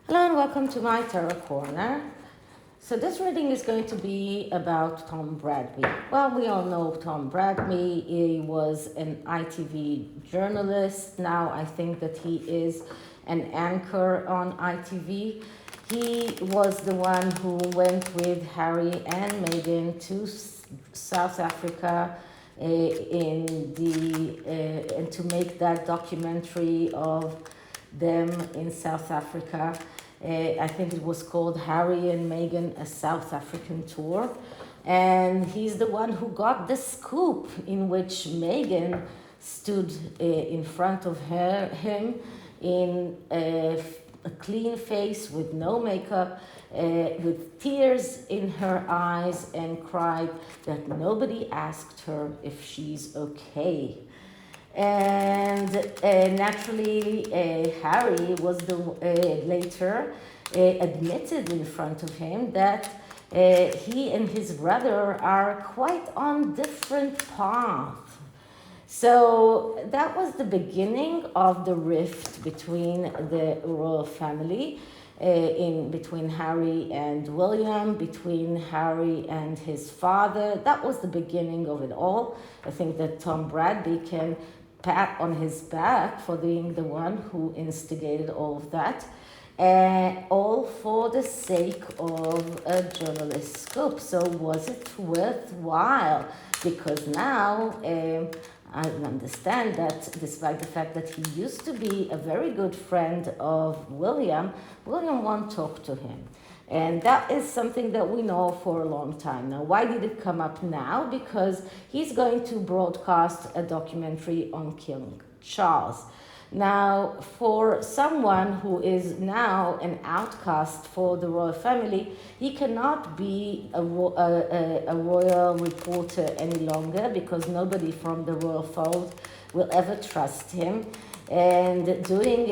Hello and welcome to my Tarot Corner. So this reading is going to be about Tom Bradby. Well, we all know Tom Bradby. He was an ITV journalist. Now I think that he is an anchor on ITV. He was the one who went with Harry and Meghan to South Africa and to make that documentary of them in South Africa. I think it was called Harry and Meghan, a South African tour. And he's the one who got the scoop in which Meghan stood in front of him in a clean face with no makeup, with tears in her eyes, and cried that nobody asked her if she's okay. And naturally, Harry was later admitted in front of him that he and his brother are quite on different paths. So that was the beginning of the rift between the royal family, between Harry and William, between Harry and his father. That was the beginning of it all. I think that Tom Bradby can pat on his back for being the one who instigated all of that, all for the sake of a journalist scoop. So was it worthwhile? Because now I understand that despite the fact that he used to be a very good friend of William won't talk to him. And that is something that we know for a long time now. Why did it come up now? Because he's going to broadcast a documentary on King Charles. Now, for someone who is now an outcast for the royal family, he cannot be a royal reporter any longer because nobody from the royal fold will ever trust him. And doing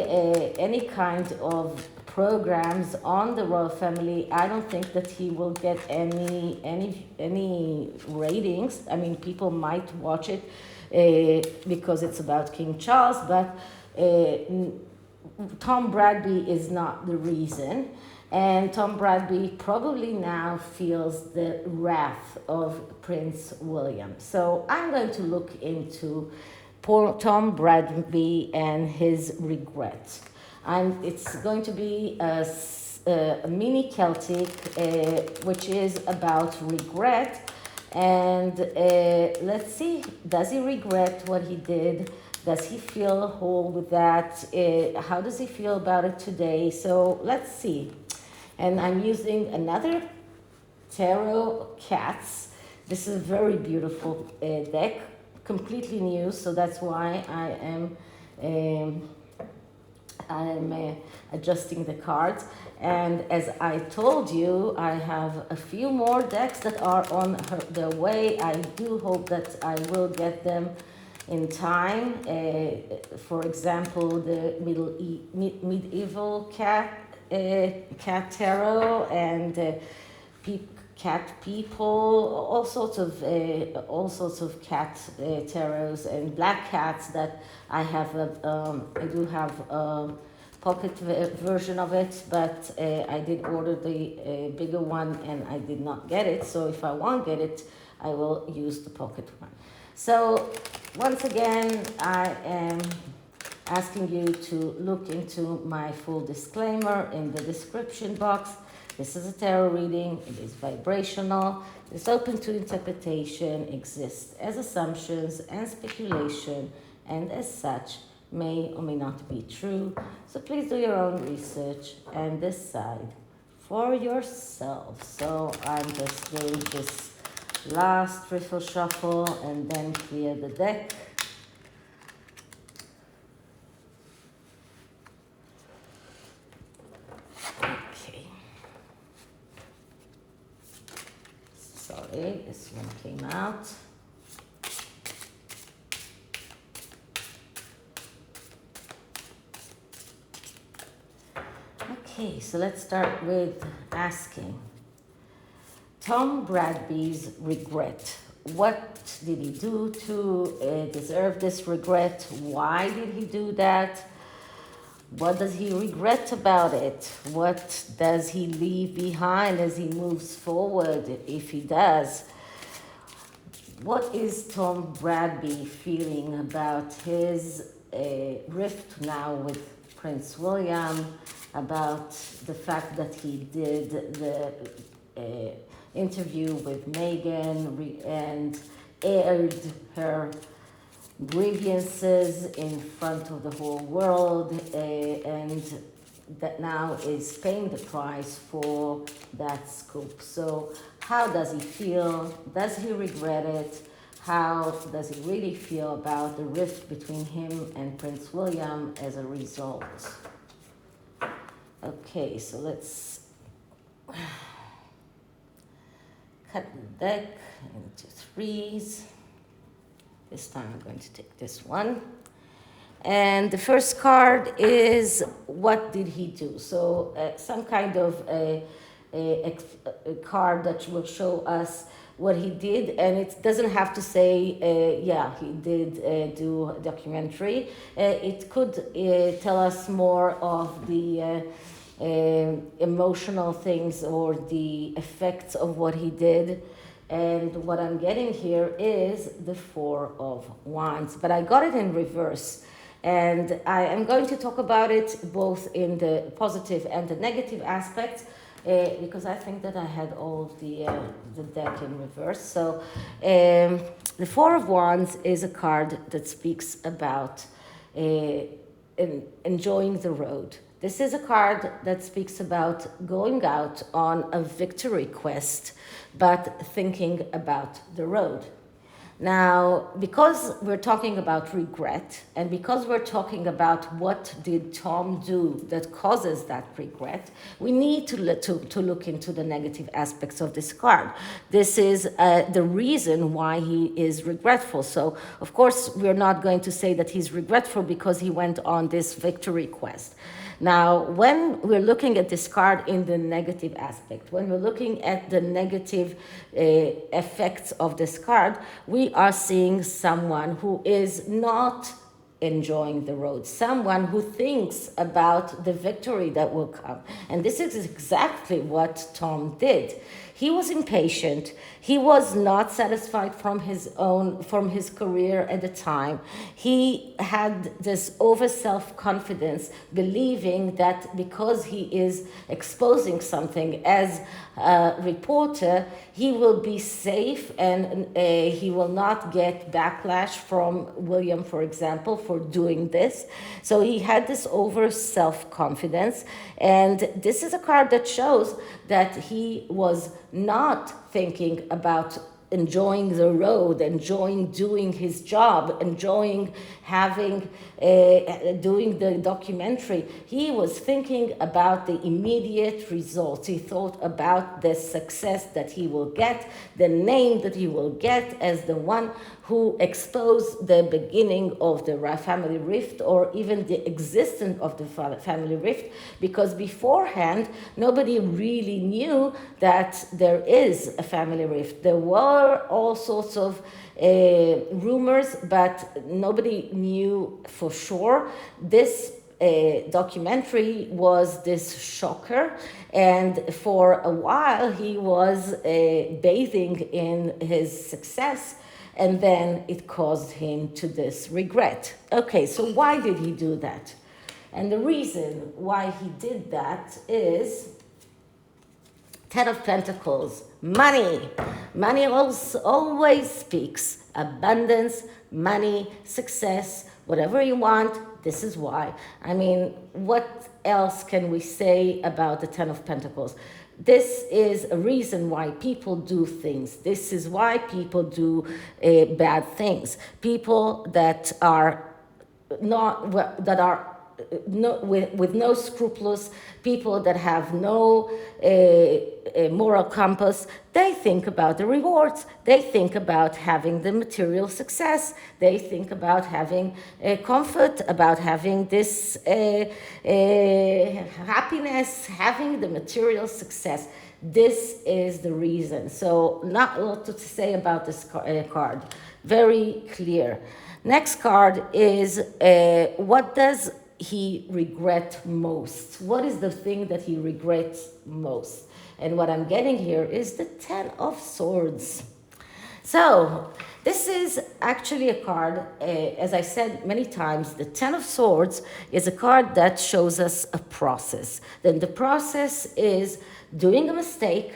any kind of programs on the royal family, I don't think that he will get any ratings. I mean, people might watch it because it's about King Charles, but Tom Bradby is not the reason. And Tom Bradby probably now feels the wrath of Prince William. So I'm going to look into Tom Bradby and his regret. It's going to be a mini Celtic, which is about regret. And let's see, does he regret what he did? Does he feel whole with that? How does he feel about it today? So let's see. And I'm using another tarot cats. This is a very beautiful deck, completely new. So that's why I am adjusting the cards. And as I told you, I have a few more decks that are on their way. I do hope that I will get them in time. For example, the medieval cat tarot and cat people, all sorts of cat tarots and black cats that I have. I do have a pocket version of it, but I did order the bigger one and I did not get it. So if I won't get it, I will use the pocket one. So once again, I am asking you to look into my full disclaimer in the description box. This is a tarot reading. It is vibrational. It's open to interpretation, exists as assumptions and speculation, and as such may or may not be true. So please do your own research and decide for yourself. So I'm just doing this last riffle shuffle and then clear the deck. Okay. Sorry, this one came out. Okay, so let's start with asking Tom Bradby's regret. What did he do to deserve this regret? Why did he do that? What does he regret about it? What does he leave behind as he moves forward, if he does? What is Tom Bradby feeling about his rift now with Prince William, about the fact that he did the interview with Meghan and aired her grievances in front of the whole world, and that now is paying the price for that scoop. So how does he feel? Does he regret it? How does he really feel about the rift between him and Prince William as a result? Okay, so let's cut the deck into threes. This time I'm going to take this one. And the first card is, what did he do? So some kind of a card that will show us what he did, and it doesn't have to say, yeah, he did do a documentary. It could tell us more of the emotional things or the effects of what he did. And what I'm getting here is the Four of Wands, but I got it in reverse. And I am going to talk about it both in the positive and the negative aspects, because I think that I had all of the deck in reverse. So the Four of Wands is a card that speaks about enjoying the road. This is a card that speaks about going out on a victory quest, but thinking about the road. Now, because we're talking about regret, and because we're talking about what did Tom do that causes that regret, we need to look into the negative aspects of this card. This is the reason why he is regretful. So, of course, we're not going to say that he's regretful because he went on this victory quest. Now, when we're looking at this card in the negative aspect, when we're looking at the negative effects of this card, we are seeing someone who is not enjoying the road, someone who thinks about the victory that will come. And this is exactly what Tom did. He was impatient. He was not satisfied from his career at the time. He had this over self-confidence, believing that because he is exposing something as a reporter, he will be safe and he will not get backlash from William, for example, for doing this. So he had this over self-confidence, and this is a card that shows that he was not thinking about enjoying the road, enjoying doing his job, enjoying doing the documentary. He was thinking about the immediate results. He thought about the success that he will get, the name that he will get as the one who exposed the beginning of the family rift, or even the existence of the family rift, because beforehand, nobody really knew that there is a family rift. There were all sorts of rumors, but nobody knew for sure. This documentary was this shocker, and for a while he was bathing in his success, and then it caused him to this regret. Okay, so why did he do that? And the reason why he did that is Ten of Pentacles, money. Money always speaks abundance, money, success, whatever you want. This is why. I mean, what else can we say about the Ten of Pentacles? This is a reason why people do things. This is why people do bad things. People that are with no scruples, people that have no moral compass, they think about the rewards. They think about having the material success. They think about having comfort, about having this happiness, having the material success. This is the reason. So not a lot to say about this card. Very clear. Next card is what does he regrets most? What is the thing that he regrets most? And what I'm getting here is the Ten of Swords. So this is actually a card, as I said many times, the Ten of Swords is a card that shows us a process. Then the process is doing a mistake,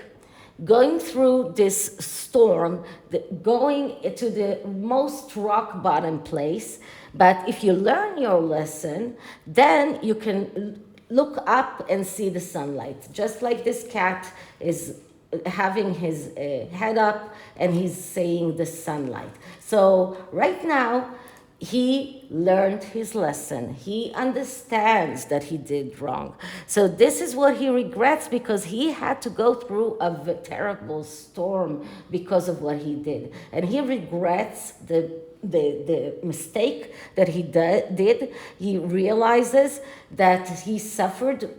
going through this storm, going to the most rock bottom place. But if you learn your lesson, then you can look up and see the sunlight. Just like this cat is having his head up and he's saying the sunlight. So right now, he learned his lesson. He understands that he did wrong. So this is what he regrets, because he had to go through a terrible storm because of what he did. And he regrets the mistake that he did. He realizes that he suffered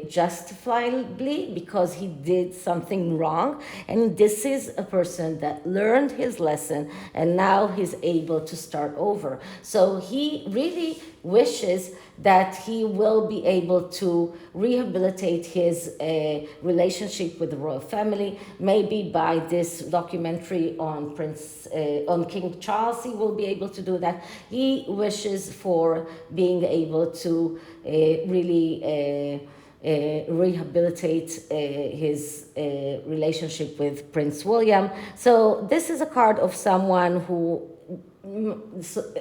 justifiably because he did something wrong. And this is a person that learned his lesson and now he's able to start over. So he really wishes that he will be able to rehabilitate his relationship with the royal family. Maybe by this documentary on on King Charles, he will be able to do that. He wishes for being able to really rehabilitate his relationship with Prince William. So this is a card of someone who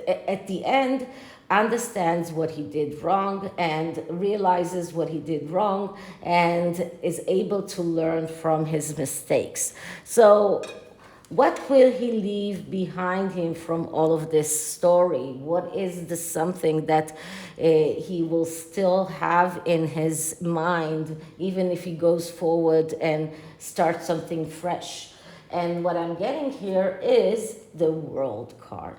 at the end understands what he did wrong and realizes what he did wrong and is able to learn from his mistakes. So what will he leave behind him from all of this story? What is the something that he will still have in his mind, even if he goes forward and starts something fresh? And what I'm getting here is the World card.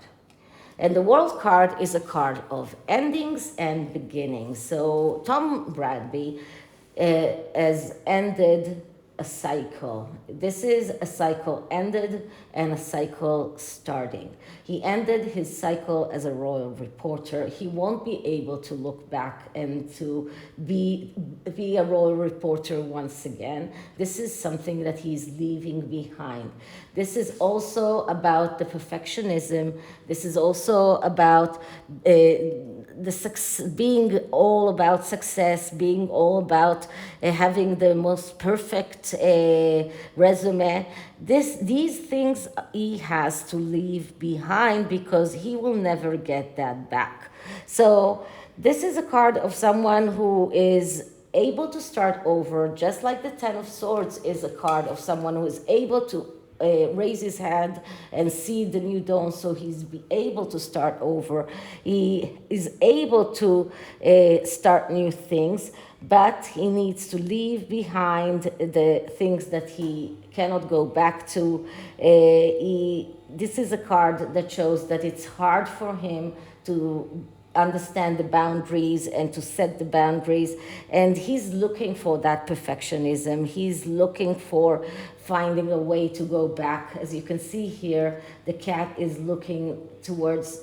And the World card is a card of endings and beginnings. So Tom Bradby has ended a cycle. This is a cycle ended and a cycle starting. He ended his cycle as a royal reporter. He won't be able to look back and to be a royal reporter once again. This is something that he's leaving behind. This is also about the perfectionism. This is also about being all about success, being all about having the most perfect resume. These things he has to leave behind because he will never get that back. So this is a card of someone who is able to start over, just like the Ten of Swords is a card of someone who is able to raise his hand and see the new dawn, so he's be able to start over. He is able to start new things, but he needs to leave behind the things that he cannot go back to. This is a card that shows that it's hard for him to understand the boundaries and to set the boundaries, and he's looking for that perfectionism. He's looking for finding a way to go back. As you can see here, the cat is looking towards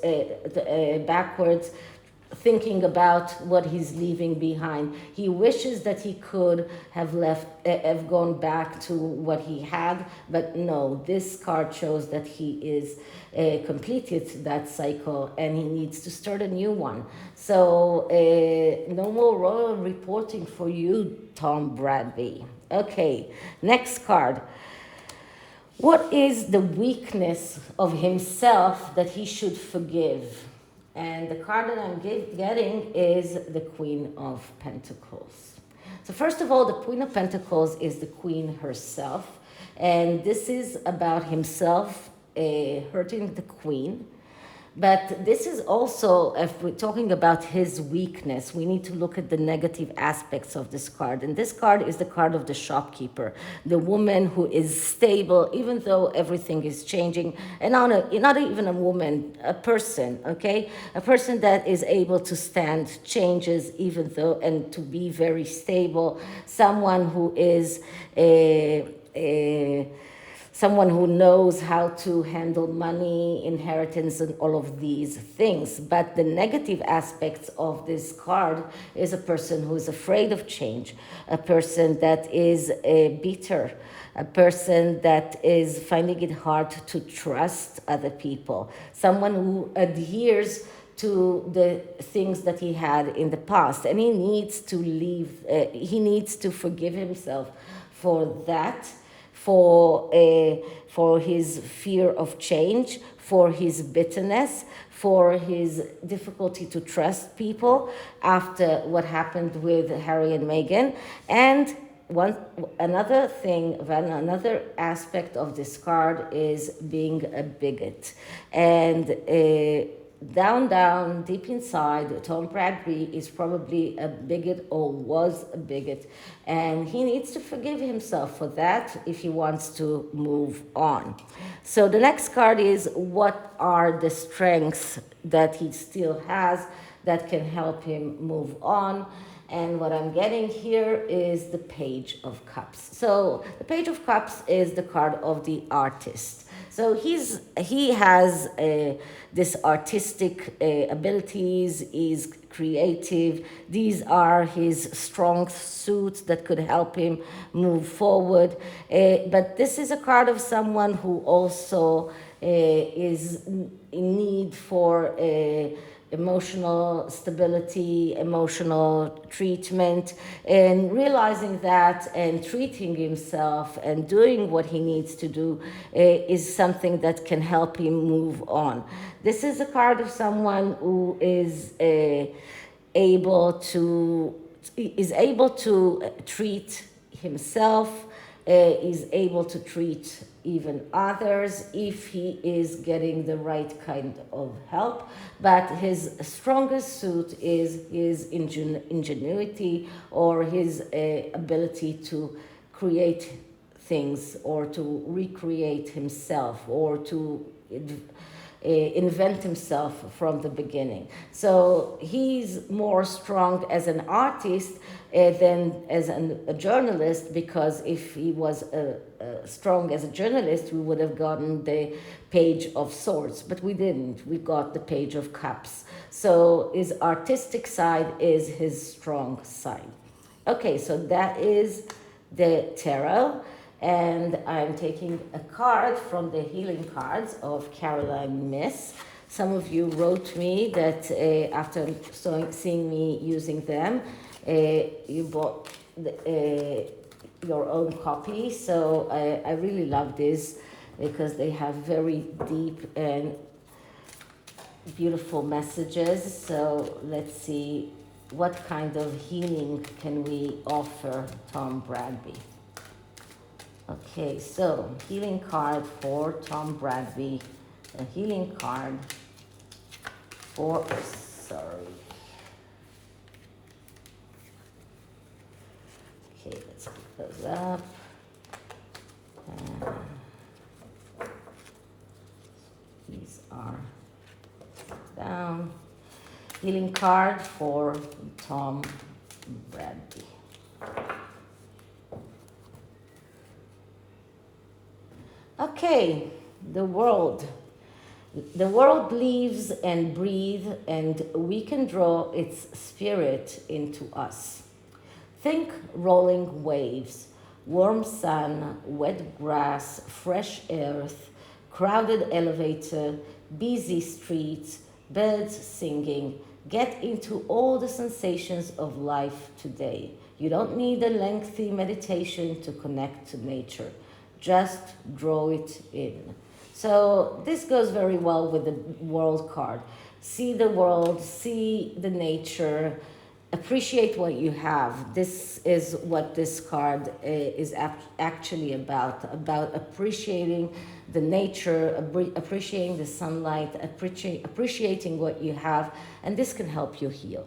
backwards, thinking about what he's leaving behind. He wishes that he could have gone back to what he had, but no, this card shows that he is completed that cycle and he needs to start a new one. So no more royal reporting for you, Tom Bradby. Okay, next card. What is the weakness of himself that he should forgive? And the card that I'm getting is the Queen of Pentacles. So first of all, the Queen of Pentacles is the Queen herself. And this is about himself hurting the Queen. But this is also, if we're talking about his weakness, we need to look at the negative aspects of this card. And this card is the card of the shopkeeper, the woman who is stable, even though everything is changing. And not even a woman, a person, okay? A person that is able to stand changes, even though, and to be very stable. Someone who is someone who knows how to handle money, inheritance, and all of these things. But the negative aspects of this card is a person who is afraid of change, a person that is bitter, a person that is finding it hard to trust other people, someone who adheres to the things that he had in the past, and he needs to leave, he needs to forgive himself for that, for his fear of change, for his bitterness, for his difficulty to trust people after what happened with Harry and Meghan. And another aspect of this card is being a bigot. And down, deep inside, Tom Bradby is probably a bigot or was a bigot. And he needs to forgive himself for that if he wants to move on. So the next card is, what are the strengths that he still has that can help him move on? And what I'm getting here is the Page of Cups. So the Page of Cups is the card of the artist. So he has this artistic abilities, is creative. These are his strong suits that could help him move forward. But this is a card of someone who also is in need for emotional stability, emotional treatment, and realizing that and treating himself and doing what he needs to do is something that can help him move on. This is a card of someone who is able to treat himself, is able to treat even others if he is getting the right kind of help. But his strongest suit is his ingenuity, or his ability to create things, or to recreate himself, or to invent himself from the beginning. So he's more strong as an artist than as a journalist, because if he was strong as a journalist, we would have gotten the Page of Swords, but we didn't. We got the Page of Cups. So his artistic side is his strong side. Okay, so that is the tarot. And I'm taking a card from the healing cards of Caroline Miss. Some of you wrote me that after seeing me using them, you bought your own copy. So I really love this because they have very deep and beautiful messages. So let's see, what kind of healing can we offer Tom Bradby? Okay, so healing card for Tom Bradby, a healing card for, okay, let's pick those up. These are down. Healing card for Tom Bradby. Okay, the world. The world lives and breathes, and we can draw its spirit into us. Think rolling waves, warm sun, wet grass, fresh earth, crowded elevator, busy streets, birds singing. Get into all the sensations of life today. You don't need a lengthy meditation to connect to nature. Just draw it in. So this goes very well with the world card. See the world, see the nature, appreciate what you have. This is what this card is actually about appreciating the nature, appreciating the sunlight, appreciating what you have, and this can help you heal.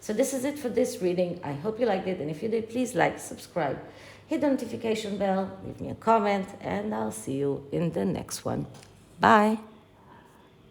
So this is it for this reading. I hope you liked it, and if you did, please like, subscribe, hit the notification bell, leave me a comment, and I'll see you in the next one. Bye.